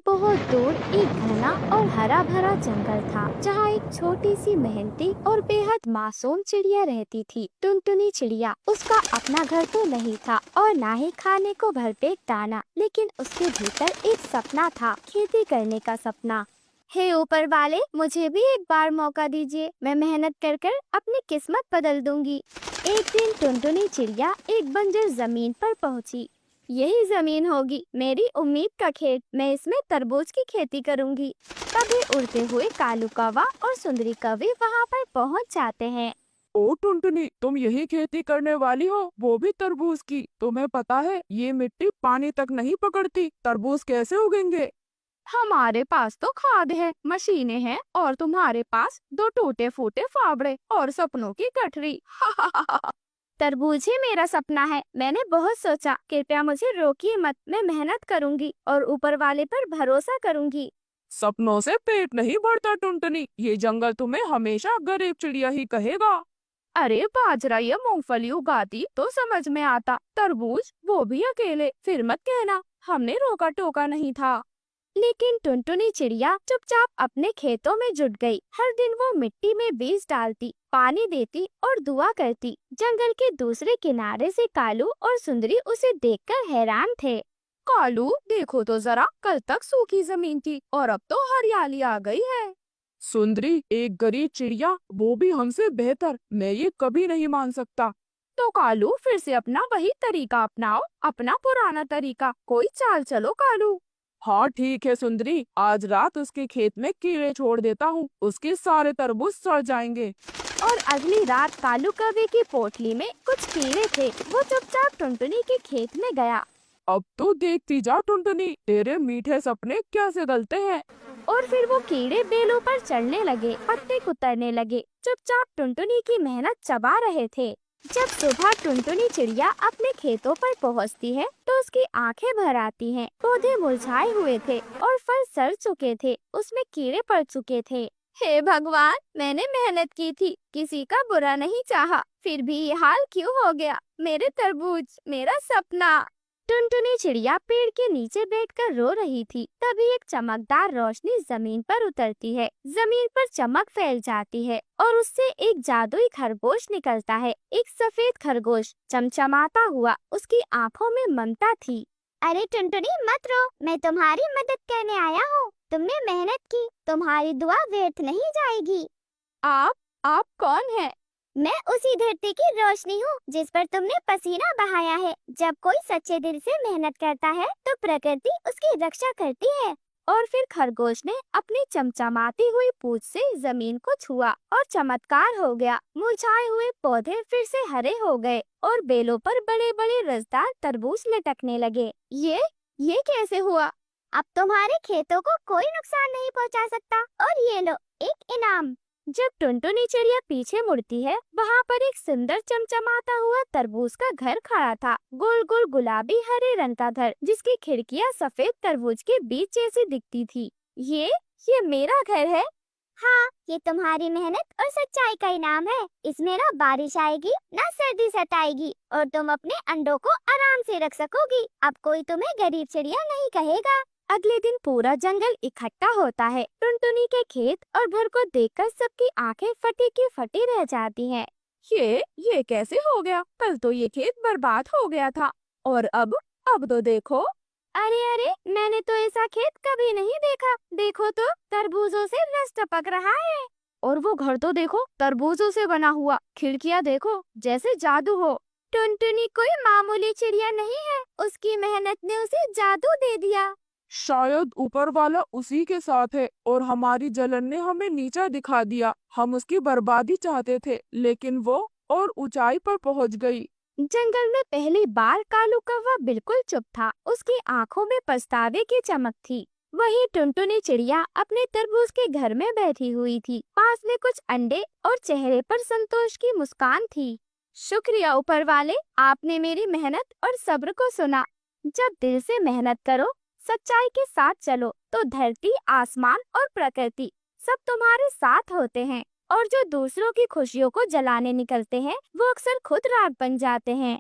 बहुत दूर एक घना और हरा भरा जंगल था, जहाँ एक छोटी सी मेहनती और बेहद मासूम चिड़िया रहती थी। टुनटुनी चिड़िया। उसका अपना घर तो नहीं था और ना ही खाने को भरपेट दाना, लेकिन उसके भीतर एक सपना था, खेती करने का सपना। हे ऊपर वाले, मुझे भी एक बार मौका दीजिए। मैं मेहनत कर कर अपनी किस्मत बदल दूंगी। एक दिन टुनटुनी चिड़िया एक बंजर जमीन पर पहुंची। यही जमीन होगी मेरी उम्मीद का खेत। मैं इसमें तरबूज की खेती करूंगी। तभी उड़ते हुए कालू कौवा और सुंदरी कौवी वहां पर पहुंच जाते हैं। ओ टुनटुनी, तुम यही खेती करने वाली हो, वो भी तरबूज की। तुम्हें पता है ये मिट्टी पानी तक नहीं पकड़ती, तरबूज कैसे उगेंगे? हमारे पास तो खाद है, मशीनें हैं, और तुम्हारे पास दो टूटे फूटे फावड़े और सपनों की गठरी। तरबूज ही मेरा सपना है। मैंने बहुत सोचा, कृपया मुझे रोकिए मत। मैं मेहनत करूंगी और ऊपर वाले पर भरोसा करूंगी। सपनों से पेट नहीं भरता टुनटुनी, ये जंगल तुम्हें हमेशा गरीब चिड़िया ही कहेगा। अरे बाजरा या मूंगफली उगाती तो समझ में आता, तरबूज वो भी अकेले। फिर मत कहना हमने रोका टोका नहीं था। लेकिन टुनटुनी चिड़िया चुपचाप अपने खेतों में जुट गई। हर दिन वो मिट्टी में बीज डालती, पानी देती और दुआ करती। जंगल के दूसरे किनारे से कालू और सुंदरी उसे देखकर हैरान थे। कालू, देखो तो जरा, कल तक सूखी जमीन थी और अब तो हरियाली आ गई है। सुंदरी, एक गरीब चिड़िया, वो भी हमसे बेहतर, मैं ये कभी नहीं मान सकता। तो कालू, फिर से अपना वही तरीका अपनाओ, अपना पुराना तरीका। कोई चाल चलो कालू। हाँ ठीक है सुंदरी, आज रात उसके खेत में कीड़े छोड़ देता हूँ, उसके सारे तरबूज सड़ जाएंगे। और अगली रात कालू कौवे की पोटली में कुछ कीड़े थे। वो चुपचाप टुनटुनी के खेत में गया। अब तो देखती जा टुनटुनी, तेरे मीठे सपने कैसे गलते हैं। और फिर वो कीड़े बेलों पर चढ़ने लगे, पत्ते कुतरने लगे, चुपचाप टुनटुनी की मेहनत चबा रहे थे। जब सुबह टुनटुनी चिड़िया अपने खेतों पर पहुंचती है, तो उसकी आंखें भर आती हैं। पौधे मुरझाए हुए थे और फल सड़ चुके थे, उसमें कीड़े पड़ चुके थे। हे भगवान, मैंने मेहनत की थी, किसी का बुरा नहीं चाहा, फिर भी ये हाल क्यों हो गया? मेरे तरबूज, मेरा सपना। टुनटुनी चिड़िया पेड़ के नीचे बैठकर रो रही थी। तभी एक चमकदार रोशनी जमीन पर उतरती है। जमीन पर चमक फैल जाती है और उससे एक जादुई खरगोश निकलता है। एक सफेद खरगोश, चमचमाता हुआ। उसकी आंखों में ममता थी। अरे टुनटुनी, मत रो, मैं तुम्हारी मदद करने आया हूँ। तुमने मेहनत की, तुम्हारी दुआ व्यर्थ नहीं जाएगी। आप कौन है? मैं उसी धरती की रोशनी हूँ जिस पर तुमने पसीना बहाया है। जब कोई सच्चे दिल से मेहनत करता है तो प्रकृति उसकी रक्षा करती है। और फिर खरगोश ने अपनी चमचमाती हुई पूंछ से जमीन को छुआ और चमत्कार हो गया। मुरझाए हुए पौधे फिर से हरे हो गए और बेलों पर बड़े बड़े रसदार तरबूज लटकने लगे। ये कैसे हुआ? अब तुम्हारे खेतों को कोई नुकसान नहीं पहुँचा सकता। और ये लो, एक इनाम। जब टुनटुनी चिड़िया पीछे मुड़ती है, वहाँ पर एक सुंदर चमचमाता हुआ तरबूज का घर खड़ा था। गोल गोल गुलाबी हरे रंग का घर, जिसकी खिड़कियाँ सफेद तरबूज के बीच जैसी दिखती थी। ये मेरा घर है। हाँ, ये तुम्हारी मेहनत और सच्चाई का इनाम है। इसमें ना बारिश आएगी, ना सर्दी सताएगी, और तुम अपने अंडों को आराम से रख सकोगी। अब कोई तुम्हें गरीब चिड़िया नहीं कहेगा। अगले दिन पूरा जंगल इकट्ठा होता है। टुनटुनी के खेत और घर को देखकर सबकी आंखें फटी की फटी रह जाती हैं। ये कैसे हो गया? कल तो ये खेत बर्बाद हो गया था, और अब तो देखो। अरे, मैंने तो ऐसा खेत कभी नहीं देखा। देखो तो, तरबूजों से रस टपक रहा है। और वो घर तो देखो, तरबूजों से बना हुआ। खिड़कियाँ देखो, जैसे जादू हो। टुनटुनी कोई मामूली चिड़िया नहीं है, उसकी मेहनत ने उसे जादू दे दिया। शायद ऊपर वाला उसी के साथ है और हमारी जलन ने हमें नीचा दिखा दिया। हम उसकी बर्बादी चाहते थे, लेकिन वो और ऊंचाई पर पहुंच गई। जंगल में पहली बार कालू कौवा बिल्कुल चुप था। उसकी आंखों में पछतावे की चमक थी। वहीं टुनटुनी चिड़िया अपने तरबूज के घर में बैठी हुई थी। पास में कुछ अंडे और चेहरे पर संतोष की मुस्कान थी। शुक्रिया ऊपर वाले, आपने मेरी मेहनत और सब्र को सुना। जब दिल से मेहनत करो, सच्चाई के साथ चलो, तो धरती, आसमान और प्रकृति सब तुम्हारे साथ होते हैं। और जो दूसरों की खुशियों को जलाने निकलते हैं, वो अक्सर खुद राख बन जाते हैं।